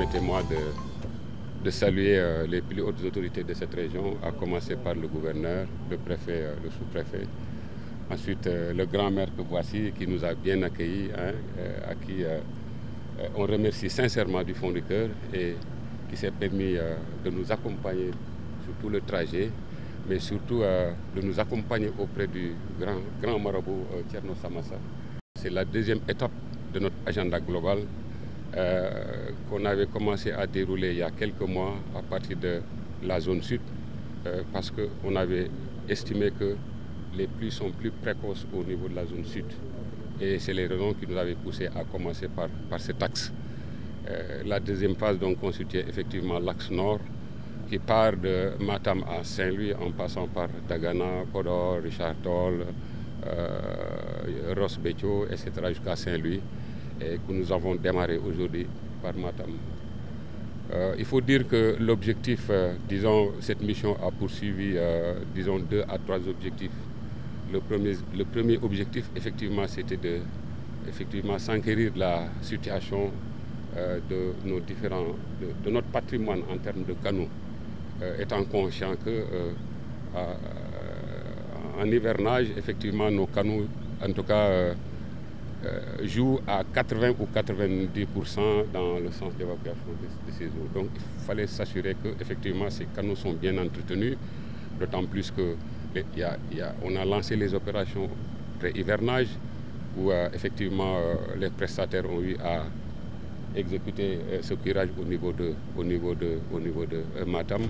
permettez-moi de saluer les plus hautes autorités de cette région, à commencer par le gouverneur, le préfet, le sous-préfet. Ensuite, le grand maire que voici, qui nous a bien accueillis, à qui on remercie sincèrement du fond du cœur et qui s'est permis de nous accompagner sur tout le trajet, mais surtout de nous accompagner auprès du grand marabout Thierno Samassa. C'est la deuxième étape de notre agenda global qu'on avait commencé à dérouler il y a quelques mois à partir de la zone sud, parce qu'on avait estimé que les pluies sont plus précoces au niveau de la zone sud. Et c'est les raisons qui nous avaient poussé à commencer par cet axe. La deuxième phase donc constituait effectivement l'axe nord, qui part de Matam à Saint-Louis en passant par Dagana, Podor, Richard Toll, Ross Béthio, etc. jusqu'à Saint-Louis, et que nous avons démarré aujourd'hui par Matam. Il faut dire que l'objectif, disons, cette mission a poursuivi, disons, 2 à 3 objectifs. Le premier objectif, effectivement, c'était de s'enquérir de la situation de nos de notre patrimoine en termes de canaux, étant conscient que en hivernage, effectivement, nos canaux, en tout cas, jouent à 80 ou 90% dans le sens d'évacuation de ces eaux. Donc, il fallait s'assurer que, effectivement, ces canaux sont bien entretenus, d'autant plus que on a lancé les opérations pré-hivernage où effectivement les prestataires ont eu à exécuter ce curage au niveau de Matam.